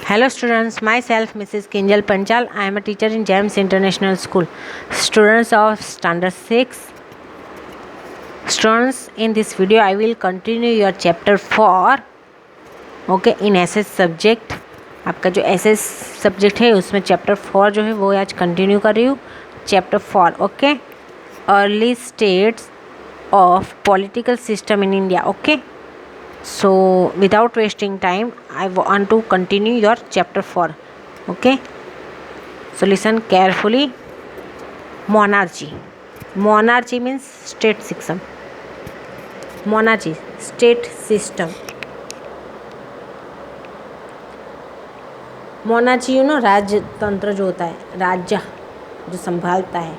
Hello students, myself Mrs. Kinjal Panchal. I am a teacher in James International School. Students of Standard 6. Students, in this video I will continue your chapter 4. Okay, in SS subject. आपका जो SS subject है उसमें chapter 4 जो है वो आज continue कर रही हूँ. Chapter 4. Okay, early states of political system in India. Okay, so without wasting time I want to continue your chapter 4. Okay, so listen carefully. Monarchy means state system. Monarchy, state system. Monarchy you know राजतंत्र जो होता है, राज्य जो संभालता है.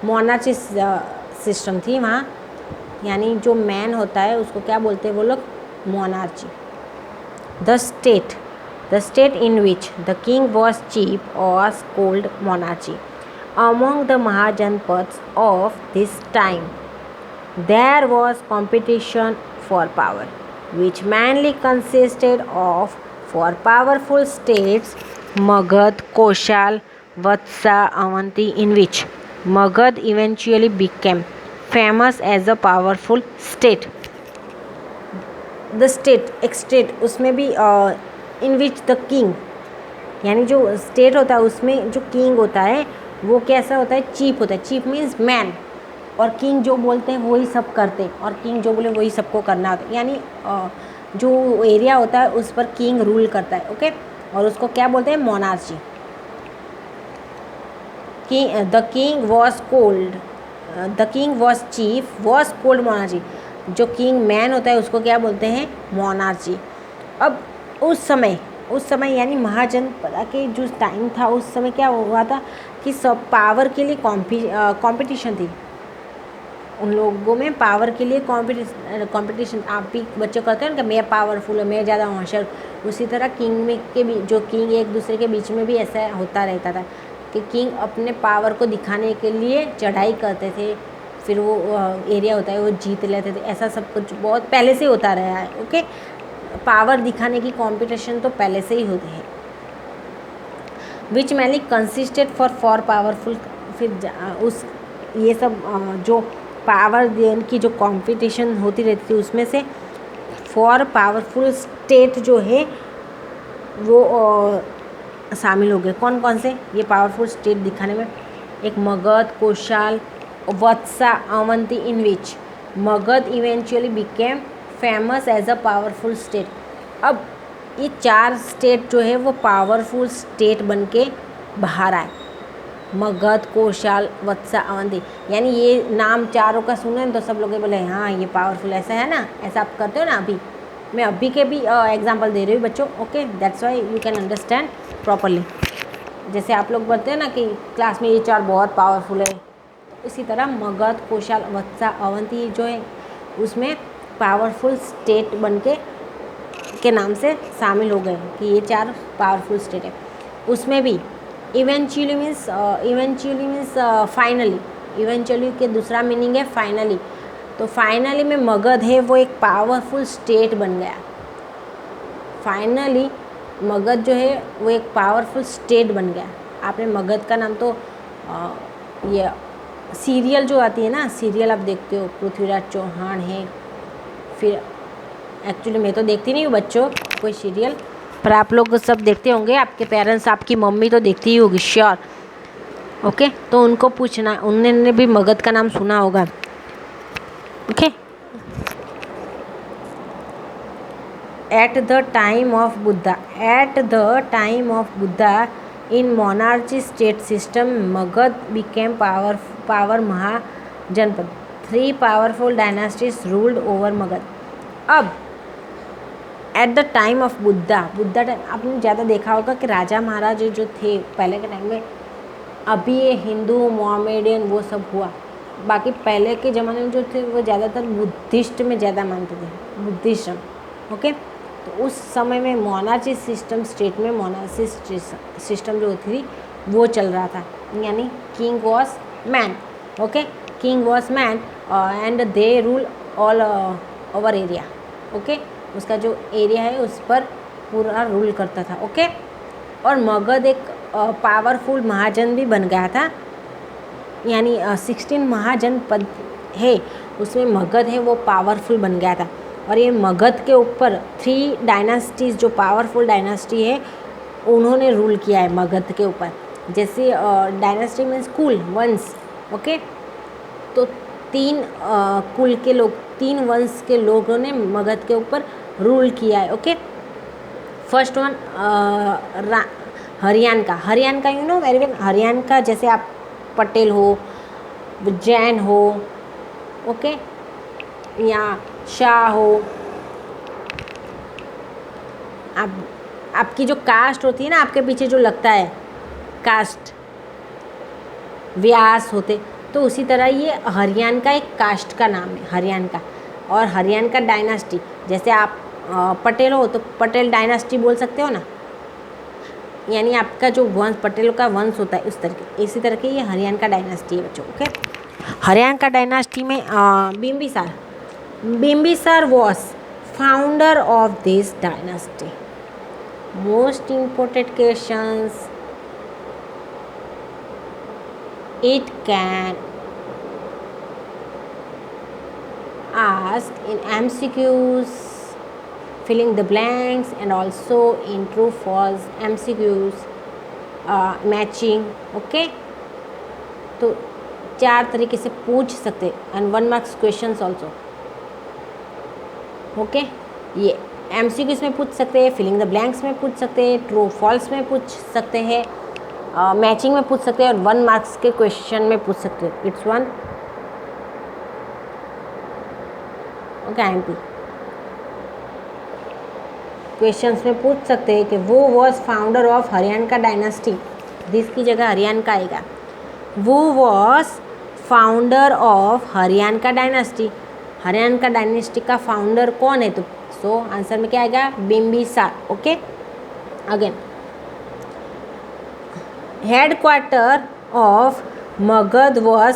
Monarchy system थी वहाँ, यानी जो मैन होता है उसको क्या बोलते हैं वो लोग, monarchy. The state in which the king was chief was called monarchy. Among the Mahajanpads of this time, there was competition for power, which mainly consisted of four powerful states: Magad, Koshal, Vatsa, Avanti, in which Magad eventually became famous as a powerful state. The state, एक state उसमें भी इन which the king, यानी जो state होता है उसमें जो king होता है वो कैसा होता है, चीफ होता है. चीफ मीन्स मैन, और किंग जो बोलते हैं वही सब करते हैं, और किंग जो बोले वही सबको करना होता है. यानी जो एरिया होता है उस पर किंग रूल करता है. ओके, और उसको क्या बोलते हैं, monarchy. The king was chief was cold monarchy. जो किंग मैन होता है उसको क्या बोलते हैं, मोनार्ची. अब उस समय यानी महाजनपद के जो टाइम था उस समय क्या हुआ था कि सब पावर के लिए कंपटीशन थी. उन लोगों में पावर के लिए कंपटीशन. आप भी बच्चे कहते हैं ना कि मैं पावरफुल हूँ, मैं ज़्यादा होशियार. उसी तरह किंग में के भी जो किंग एक दूसरे के बीच में भी ऐसा होता रहता था कि किंग अपने पावर को दिखाने के लिए चढ़ाई करते थे, फिर वो एरिया होता है वो जीत लेते थे. ऐसा सब कुछ बहुत पहले से होता रहा है. ओके, पावर दिखाने की कंपटीशन तो पहले से ही होते हैं. विच मैनली कंसिस्टेड फॉर पावरफुल. फिर उस ये सब जो पावर की जो कंपटीशन होती रहती थी उसमें से फॉर पावरफुल स्टेट जो है वो शामिल हो गए. कौन कौन से ये पावरफुल स्टेट दिखाने में, एक Magadh, Koshal, Vatsa, Avanti, in which Magadh eventually became famous as a powerful state. अब ये 4 स्टेट जो है वो पावरफुल स्टेट बन के बाहर आए. मगध, कोशाल, वत्सा, अवंती, यानी ये नाम चारों का सुने तो सब लोग बोले हाँ ये पावरफुल. ऐसा है ना, ऐसा आप करते हो ना. मैं अभी के भी एग्जांपल दे रही हूँ बच्चों. Okay, that's why you can understand properly. जैसे आप लोग बोलते हैं ना कि क्लास में ये 4 बहुत पावरफुल है, इसी तरह मगध, कोशाल, वत्सा, अवंती जो है उसमें पावरफुल स्टेट बन के नाम से शामिल हो गए कि ये 4 पावरफुल स्टेट है. उसमें भी इवेंचुअली मीन्स फाइनली. इवेंचुअली के दूसरा मीनिंग है फाइनली. तो फाइनली में मगध है वो एक पावरफुल स्टेट बन गया. फाइनली मगध जो है वो एक पावरफुल स्टेट बन गया. आपने मगध का नाम तो ये सीरियल जो आती है ना, सीरियल आप देखते हो, पृथ्वीराज चौहान है. फिर एक्चुअली मैं तो देखती नहीं हूँ बच्चों कोई सीरियल, पर आप लोग सब देखते होंगे. आपके पेरेंट्स, आपकी मम्मी तो देखती ही होगी श्योर. ओके, तो उनको पूछना, उन्होंने भी मगध का नाम सुना होगा. Okay, at the time of Buddha in monarchy state system, Magad became power महाजनपद. 3 powerful dynasties ruled over Magad. अब at the time of Buddha time आपने ज़्यादा देखा होगा कि राजा महाराज जो थे पहले के टाइम में. अभी ये हिंदू, मोहम्मडियन वो सब हुआ. बाकी पहले के ज़माने में जो थे वो ज़्यादातर बुद्धिस्ट में ज़्यादा मानते थे, बुद्धिज्म. ओके, तो उस समय में मोनार्ची सिस्टम, स्टेट में मोनार्ची सिस्टम जो होती थी वो चल रहा था. यानी king was man. Okay, king was man and they rule all over area. Okay, उसका जो एरिया है उस पर पूरा रूल करता था. ओके, और मगध एक पावरफुल महाजन भी बन गया था, यानी 16 महाजनपद है उसमें मगध है वो पावरफुल बन गया था। और ये मगध के ऊपर 3 डायनास्टीज़ जो पावरफुल डायनास्टी है उन्होंने रूल किया है मगध के ऊपर। जैसे डायनास्टी मीन्स कुल, वंश, ओके। तो 3 कुल के लोग, 3 वंश के लोगों ने मगध के ऊपर रूल किया है, ओके। फर्स्ट वन हरियाणा का, you know very well. Haryana का जैसे आप पटेल हो, जैन हो, ओके, या शाह हो, आपकी जो कास्ट होती है ना, आपके पीछे जो लगता है कास्ट, व्यास होते, तो उसी तरह ये हरियाणा का एक कास्ट का नाम है, हरियाणा का। और हरियाणा का डायनास्टी, जैसे आप पटेल हो तो पटेल डायनास्टी बोल सकते हो ना, यानी आपका जो वंश, पटेल का वंश होता है उस तरह, इसी तरह के ये हरियाणा का डायनास्टी है बच्चों, ओके। हरियाणा का डायनास्टी में Bimbisara was founder of this dynasty. Most important questions it can ask in MCQs, filling the blanks, and also in true false MCQs, matching, okay। तो 4 तरीके से पूछ सकते, and 1 marks questions also, okay. ये MCQs में पूछ सकते हैं, फिलिंग द ब्लैंक्स में पूछ सकते हैं, ट्रू फॉल्स में पूछ सकते हैं, मैचिंग में पूछ सकते हैं, और 1 मार्क्स के क्वेश्चन में पूछ सकते हैं। It's 1, okay. MP क्वेश्चंस में पूछ सकते हैं कि वो वॉज फाउंडर ऑफ हरियाणा का डायनास्टी, दिस की जगह हरियाणा का आएगा। वो वॉज फाउंडर ऑफ हरियाणा का डायनास्टी, हरियाणा का डायनेस्टी का फाउंडर कौन है? तो सो आंसर में क्या आएगा? Bimbisara, okay. Again, headquarter of Magadh was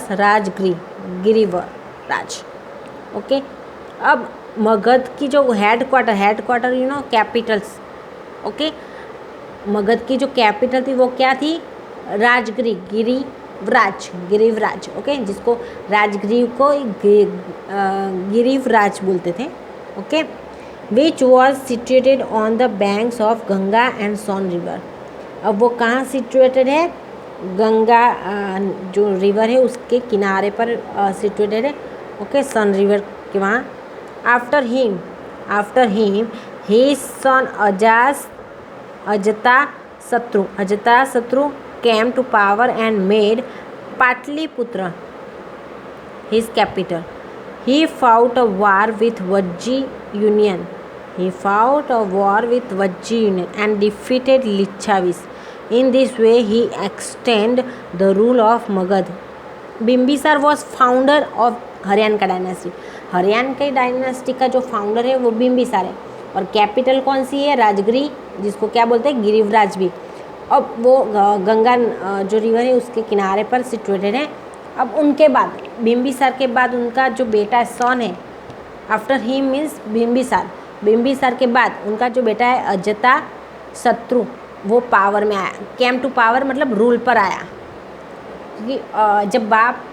Girivraj, okay. अब मगध की जो headquarter you know capitals, okay, Magadh की जो कैपिटल थी वो क्या थी? गिरिवराज, ओके, जिसको राजगिरी को गिरिवराज बोलते थे, okay. Which was situated on the banks of Ganga and Son river. अब वो कहाँ सिचुएटेड है? गंगा जो रिवर है उसके किनारे पर सिचुएटेड है, ओके, सोन रिवर के वहाँ। After him his son Ajatashatru came to power and made Patliputra his capital. He fought a war with Vajji Union and defeated Licchavis. In this way, he extended the rule of Magad. Bimbisara was founder of Haryana का dynasty. Haryana के dynasty का जो founder है वो बिम्बिसार है, और capital कौन सी है? राजगिरी, जिसको क्या बोलते हैं? गिरिवराज भी। अब वो गंगा जो रिवर है उसके किनारे पर सिचुएटेड है। अब उनके बाद, बिम्बिसार के बाद उनका जो बेटा सन है, आफ्टर हिम मीन्स बिम्बिसार के बाद उनका जो बेटा है अजातशत्रु, वो पावर में आया। केम टू पावर मतलब रूल पर आया, क्योंकि जब बाप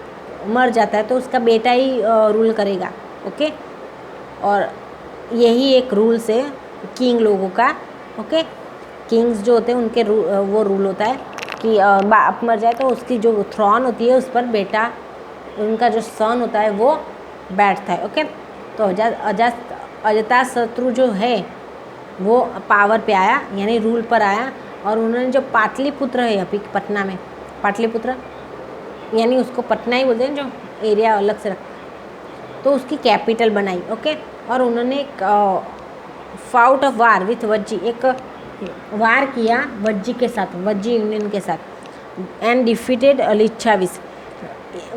मर जाता है तो उसका बेटा ही रूल करेगा, ओके। और यही एक रूल्स है किंग लोगों का, ओके। किंग्स जो होते हैं उनके वो रूल होता है कि बाप मर जाए तो उसकी जो थ्रोन होती है उस पर बेटा, उनका जो सन होता है वो बैठता है, ओके। तो अजातशत्रु जो है वो पावर पे आया, यानी रूल पर आया, और उन्होंने जो पाटलिपुत्र है अभी पटना में, पाटलिपुत्र यानी उसको पटना ही बोलते हैं, जो एरिया अलग से रखा, तो उसकी कैपिटल बनाई, ओके। और उन्होंने fought of war with Vajji, एक वार किया वज्जी के साथ, वज्जी यूनियन के साथ, एंड डिफीटेड लिच्छाविस।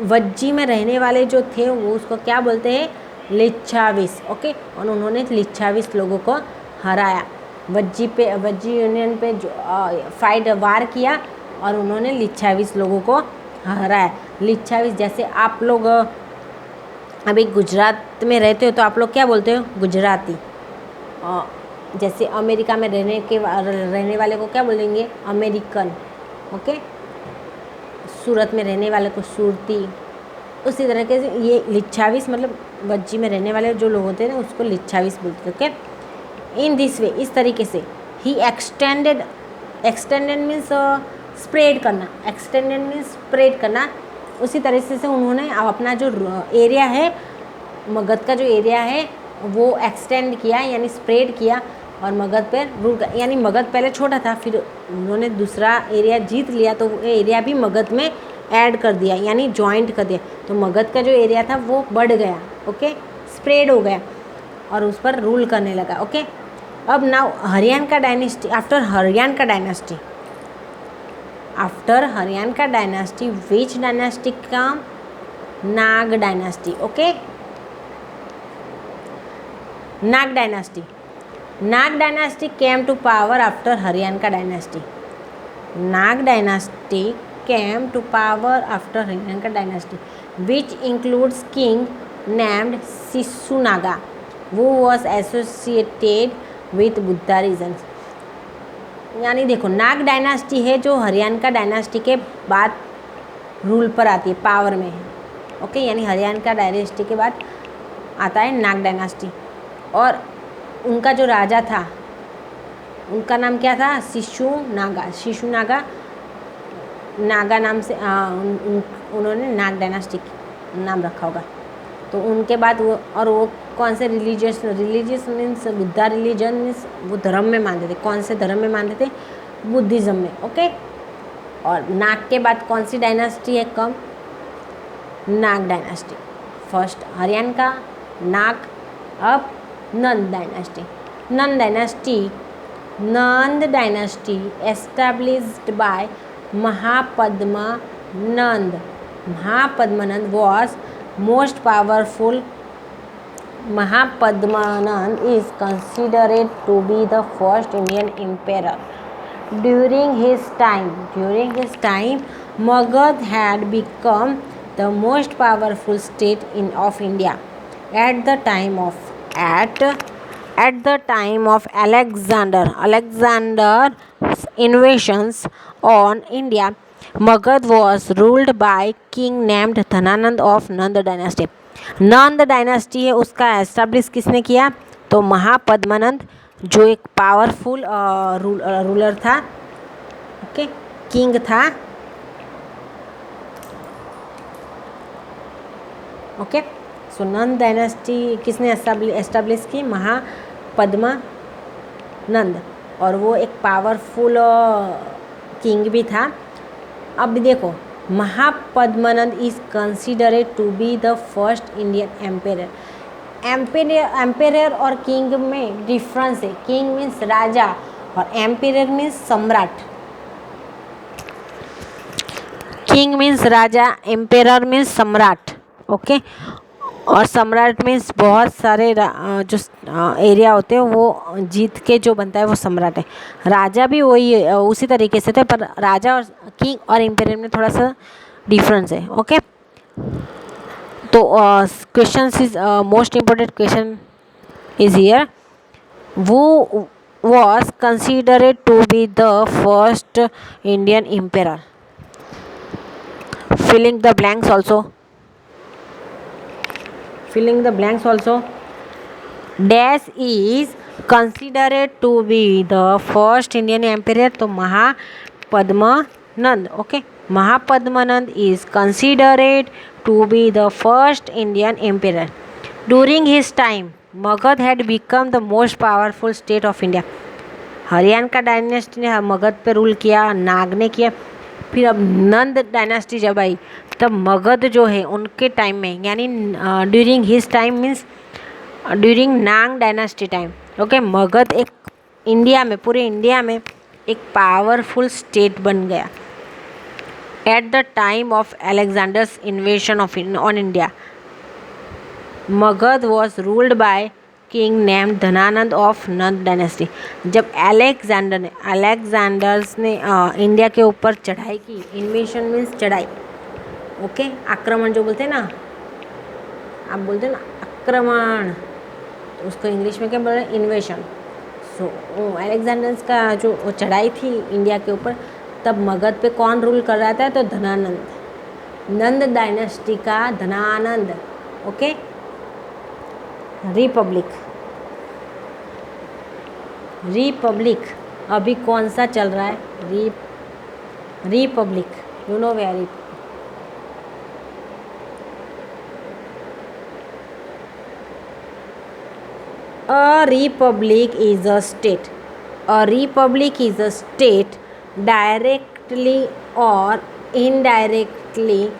वज्जी में रहने वाले जो थे वो उसको क्या बोलते हैं? लिच्छाविस, ओके। और उन्होंने लिच्छाविस लोगों को हराया, वज्जी यूनियन पे जो फाइट वार किया, और उन्होंने लिच्छाविस लोगों को हराया। लिच्छाविस, जैसे आप लोग अभी गुजरात में रहते हो तो आप लोग क्या बोलते हो? गुजराती। जैसे अमेरिका में रहने वाले को क्या बोलेंगे, अमेरिकन। ओके, सूरत में रहने वाले को सूरती। उसी तरीके से ये लिच्छावीस मतलब वज्जी में रहने वाले जो लोग होते हैं ना उसको लिच्छावीस बोलते हैं। ओके, इन दिस वे, इस तरीके से ही एक्सटेंडेड मीन्स स्प्रेड करना, एक्सटेंडेड मीन्स स्प्रेड करना। उसी तरीके से उन्होंने अपना जो एरिया है, मगध का जो एरिया है वो एक्सटेंड किया यानी स्प्रेड किया और मगध पर रूल कर, यानी मगध पहले छोटा था, फिर उन्होंने दूसरा एरिया जीत लिया तो वो एरिया भी मगध में ऐड कर दिया यानी जॉइंट कर दिया, तो मगध का जो एरिया था वो बढ़ गया। ओके, स्प्रेड हो गया और उस पर रूल करने लगा। ओके, अब नाउ हरियाणा का डायनेस्टी, आफ्टर हरियाणा का dynasty which dynasty come, Naga dynasty. Okay, Naga dynasty came to power after Haryana dynasty. Naga dynasty came to power after Haryana dynasty which includes king named Shishunaga वो was associated with Buddha region. यानी देखो, नाग dynasty है जो Haryana dynasty के बाद rule पर आती है, पावर में है। ओके, यानी हरियाणा डायनेस्टी के बाद आता है नाग डायनेस्टी और उनका जो राजा था उनका नाम क्या था, शिशुनागा नागा नाम से उन्होंने नाग डायनेस्टी नाम रखा होगा। तो उनके बाद वो कौन से religious means Buddha religion means वो धर्म में मानते थे। कौन से धर्म में मानते थे, बुद्धिज़्म में। ओके, और नाग के बाद कौन सी डायनेस्टी है come, Naga dynasty. First Haryana का नाग, अब Nand dynasty established by Mahapadmanand was most powerful. Mahapadmanand is considered to be the first Indian emperor. During his time, Magad had become the most powerful state of India. At the time of Alexander's invasions on India, Magad was ruled by king named Dhananand of Nand dynasty. Nand dynasty है उसका establish किसने किया, तो महापद्मनंद जो एक powerful ruler था। Okay, king था। Okay, सो नंद dynasty किसने एस्टेब्लिश की, महापद्मनंद, और वो एक पावरफुल किंग भी था। अब देखो, Mahapadmananda is considered to be the first Indian emperor. Emperor और किंग में डिफरेंस है। किंग मीन्स राजा और एम्पेयर मीन्स सम्राट। किंग मीन्स राजा, एम्पेयर मीन्स सम्राट। ओके, और सम्राट मीन्स बहुत सारे जो एरिया होते हैं वो जीत के जो बनता है वो सम्राट है। राजा भी वही उसी तरीके से थे, पर राजा और किंग और एम्पेयर में थोड़ा सा डिफरेंस है। ओके, तो question is most important question is here, वो was considered to be the first Indian emperor. Filling the blanks also. Dash is considered to be the first Indian emperor, तो Mahapadmananda. Okay, Mahapadmananda is considered to be the first Indian emperor. During his time, Magad had become the most powerful state of India. Haryana का dynasty ने मगध पे rule किया, नाग ने किया। फिर अब Nand dynasty जब आई तब मगध जो है उनके टाइम में, यानी during his time means during Naga dynasty time. Okay, Magadh एक इंडिया में, पूरे इंडिया में एक पावरफुल स्टेट बन गया। At the time of Alexander's इन्वेशन on India, Magadh was ruled by king named Dhanananda of Nand dynasty. जब अलेक्जेंडर्स ने इंडिया के ऊपर चढ़ाई की, इन्वेशन मीन्स चढ़ाई। ओके, आक्रमण जो बोलते हैं ना, आप बोलते हैं ना आक्रमण, तो उसको इंग्लिश में क्या बोल रहे हैं, इन्वेशन। सो अलेक्जेंडर्स का जो चढ़ाई थी इंडिया के ऊपर, तब मगध पे कौन रूल कर रहा था? तो धनानंद, नंद डायनेस्टी का धनानंद। ओके। रिपब्लिक अभी कौन सा चल रहा है? Republic, you know very. A republic is a state. A republic is a state directly or indirectly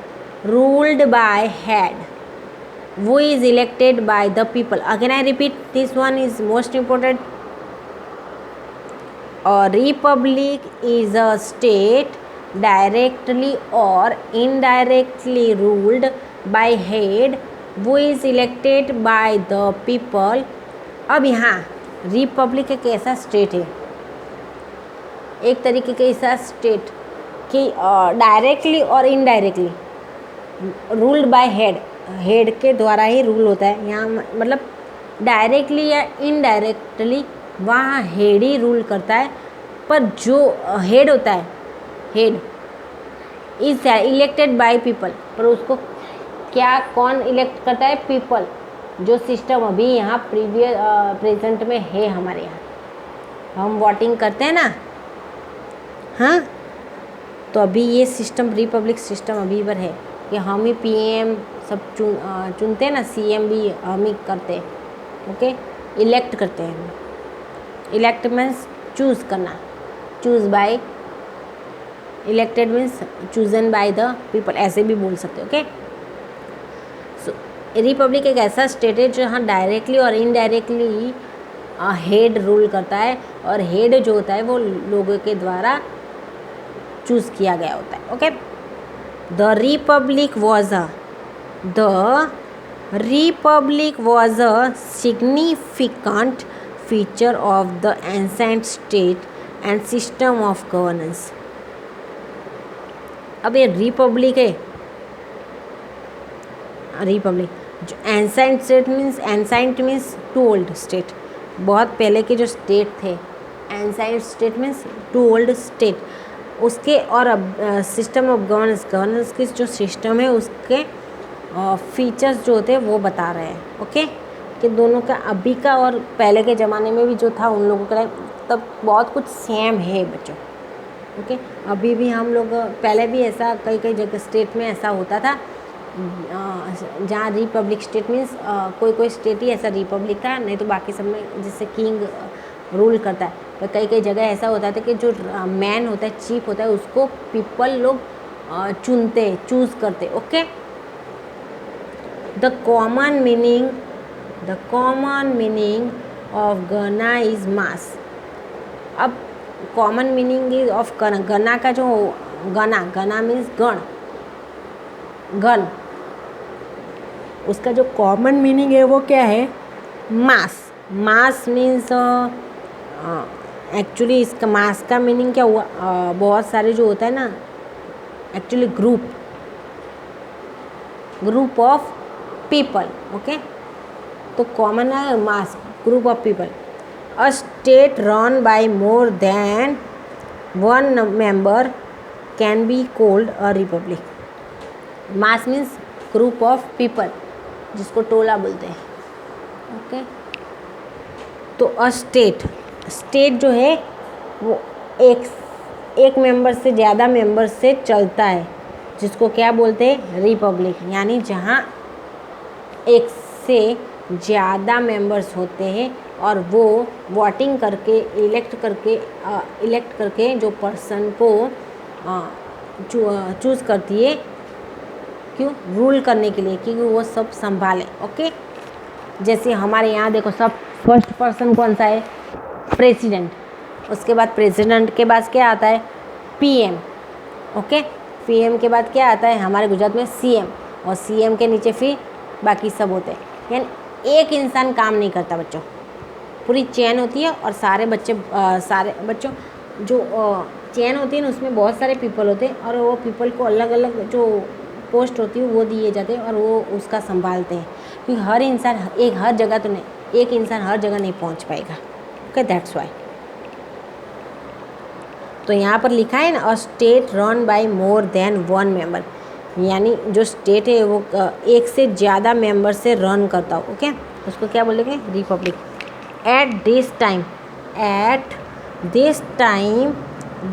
ruled by head who is elected by the people. Again I repeat, this one is most important. A republic is a state directly or indirectly ruled by head who is elected by the people. अब यहाँ Republic एक ऐसा state है, एक तरीके का ऐसा state कि डायरेक्टली और इनडायरेक्टली रूल्ड बाय हेड के द्वारा ही रूल होता है। यहाँ मतलब डायरेक्टली या इनडायरेक्टली वहाँ हेड ही रूल करता है, पर जो हेड होता है, head is elected by people, पर उसको क्या कौन इलेक्ट करता है? पीपल। जो सिस्टम अभी यहाँ प्रेजेंट में है हमारे यहाँ, हम वोटिंग करते हैं ना, हाँ, तो अभी ये सिस्टम रिपब्लिक सिस्टम अभी पर है कि हम ही पीएम सब चुनते हैं ना, सीएम भी हम ही करते हैं। ओके, इलेक्ट करते हैं। इलेक्ट मीन्स चूज़ करना, choose by, elected means chosen by the people, ऐसे भी बोल सकते हो। ओके, सो रिपब्लिक एक ऐसा स्टेट है जो हाँ डायरेक्टली और इनडायरेक्टली हेड रूल करता है, और हेड जो होता है वो लोगों के द्वारा चूज़ किया गया होता है। Okay, the republic was a significant feature of the ancient state and system of governance. अब ये रिपब्लिक है, रिपब्लिक जो ancient state means, ancient means to old state, बहुत पहले के जो स्टेट थे, ancient state means to old state, उसके और अब सिस्टम ऑफ गवर्नेंस की जो सिस्टम है उसके फीचर्स जो होते हैं वो बता रहे हैं। ओके, कि दोनों का अभी का और पहले के ज़माने में भी जो था उन लोगों का तब बहुत कुछ सेम है बच्चों। ओके, अभी भी हम लोग, पहले भी ऐसा कई कई जगह स्टेट में ऐसा होता था जहाँ रिपब्लिक स्टेट मीन्स कोई कोई स्टेट ही ऐसा रिपब्लिक था, नहीं तो बाकी सब में जैसे किंग रूल करता है। पर कई कई जगह ऐसा होता था कि जो मैन होता है, चीफ होता है, उसको पीपल लोग चूज़ करते। Okay, the common meaning of गना इज मास। अब कॉमन मीनिंग ऑफ गना का जो गना मीन्स गन, उसका जो कॉमन मीनिंग है वो क्या है? मास मीन्स एक्चुअली इसका मास का मीनिंग क्या हुआ? बहुत सारे जो होता है ना, actually group of people. Okay, तो कॉमन है mass, group of people. A state run by more than one member can be called a republic. Mass means group of people, जिसको टोला बोलते हैं। ओके, तो अ स्टेट जो है वो एक मेंबर से ज़्यादा मेंबर से चलता है, जिसको क्या बोलते हैं? रिपब्लिक। यानी जहाँ एक से ज़्यादा मेंबर्स होते हैं और वो वोटिंग करके इलेक्ट करके जो पर्सन को चूज़ करती है, क्यों? रूल करने के लिए, क्योंकि वो सब संभाले। ओके, जैसे हमारे यहाँ देखो, सब फर्स्ट पर्सन कौन सा है? प्रेसिडेंट। उसके बाद प्रेसिडेंट के बाद क्या आता है? पीएम। ओके, पीएम के बाद क्या आता है? हमारे गुजरात में सीएम, और सीएम के नीचे फिर बाकी सब होते हैं। यानी एक इंसान काम नहीं करता बच्चों, पूरी चेन होती है, और सारे बच्चों जो चेन होती है ना, उसमें बहुत सारे पीपल होते हैं, और वो पीपल को अलग अलग जो पोस्ट होती है वो दिए जाते हैं, और वो उसका संभालते हैं। क्योंकि हर इंसान हर जगह तो नहीं, एक इंसान हर जगह नहीं पहुंच पाएगा। Okay, that's why. तो यहाँ पर लिखा है ना, अ state run by more than one member, यानी जो स्टेट है वो एक से ज़्यादा मेंबर से रन करता हो, ओके, उसको क्या बोलेंगे, republic. At this time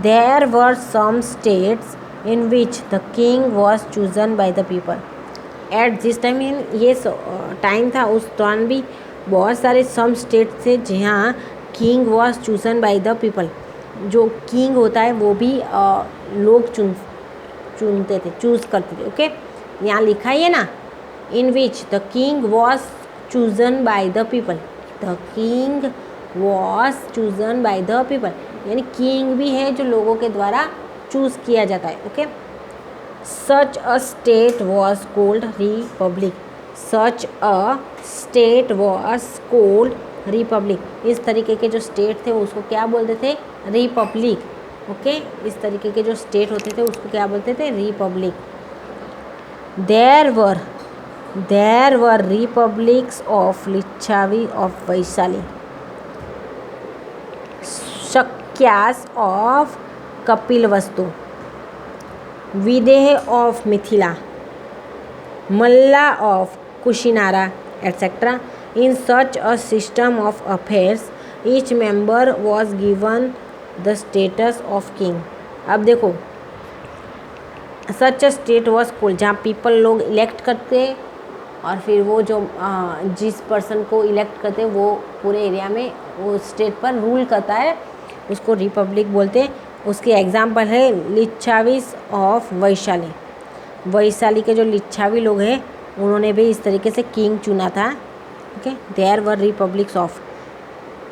there were some states in which the king was chosen by the people. At this time, ये टाइम था, उस दौरान भी बहुत सारे सम स्टेट थे जहाँ king was chosen by the people, जो किंग होता है वो भी लोग चुनते थे, चूज़ करते थे, ओके। यहाँ लिखा ही है ना, in which the king was chosen by the people, the king was chosen by the people, यानी किंग भी है जो लोगों के द्वारा चूज़ किया जाता है, okay. Such a state was cold Republic, such a state was cold Republic, इस तरीके के जो स्टेट थे उसको क्या बोलते थे, रिपब्लिक, ओके। इस तरीके के जो स्टेट होते थे उसको क्या बोलते थे, republic. There were republics of Lichchhavi of Vaishali, Shakyas of Kapilvastu, Videha of Mithila, Malla of Kushinara, etcetera. In such a system of affairs, each member was given the status of king. अब देखो, सच अ स्टेट वॉज कोल्ड, जहाँ पीपल लोग इलेक्ट करते और फिर वो जो जिस पर्सन को इलेक्ट करते वो पूरे एरिया में वो स्टेट पर रूल करता है, उसको रिपब्लिक बोलते हैं। उसके एग्जाम्पल है लिच्छावीस ऑफ वैशाली, वैशाली के जो लिच्छावी लोग हैं उन्होंने भी इस तरीके से किंग चुना था, okay. There were republics of,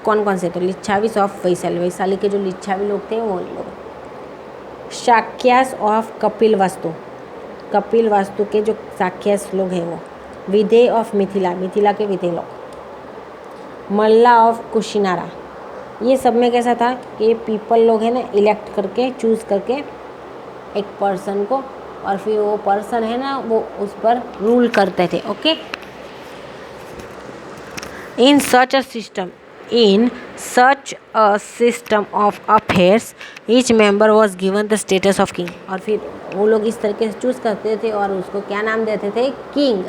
कौन कौन से, तो लिच्छावीस ऑफ वैशाली, वैशाली के जो लिच्छावी लोग थे वो लोग। शाक्यास ऑफ कपिलवस्तु, कपिल वास्तु के जो शाक्यास लोग हैं वो। विदेह ऑफ मिथिला, मिथिला के विदेह लोग। मल्ला ऑफ कुशिनारा, ये सब में कैसा था कि पीपल लोग हैं ना इलेक्ट करके चूज़ करके एक पर्सन को, और फिर वो पर्सन है ना वो उस पर रूल करते थे, okay. In such a system of affairs, each member was given the status of king. और फिर वो लोग इस तरीके से चूज़ करते थे और उसको क्या नाम देते थे, किंग,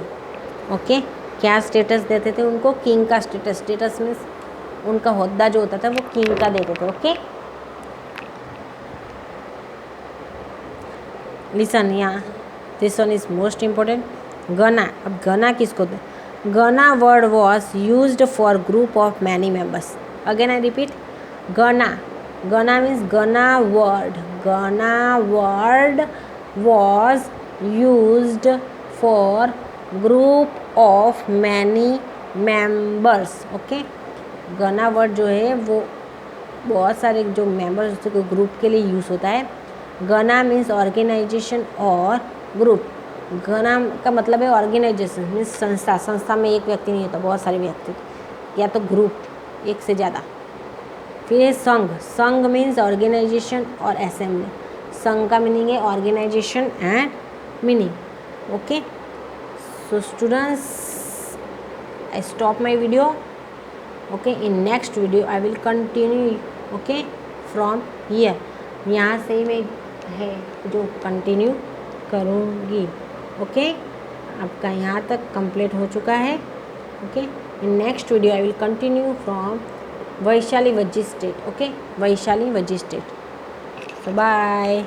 ओके। क्या स्टेटस देते थे उनको, किंग का स्टेटस, स्टेटस मीन्स उनका होद्दा जो होता था वो किंग का देते थे, ओके। लिसन, यहाँ this one is most important. गना, अब गना किसको दे, Gana word was used for group of many members. Again I repeat, Gana. Gana means Gana word. Gana word was used for group of many members. Okay. Gana word जो है वो बहुत सारे जो मेंबर्स उसके ग्रुप के लिए use होता है। Gana means organization और group. गना का मतलब है ऑर्गेनाइजेशन, मीन्स संस्था, संस्था में एक व्यक्ति नहीं होता, बहुत सारे व्यक्ति या तो ग्रुप, एक से ज़्यादा। फिर है संघ, संघ मीन्स ऑर्गेनाइजेशन और असेंबली, संघ का मीनिंग है organisation and meaning, okay. So students, I stop my video, okay. In next video I will continue, okay, from here, यहाँ से मैं है जो कंटिन्यू करूँगी, ओके। आपका यहाँ तक कंप्लीट हो चुका है, okay. In next video I will continue from Vaishali Vajji state, okay, Vaishali Vajji state. So bye.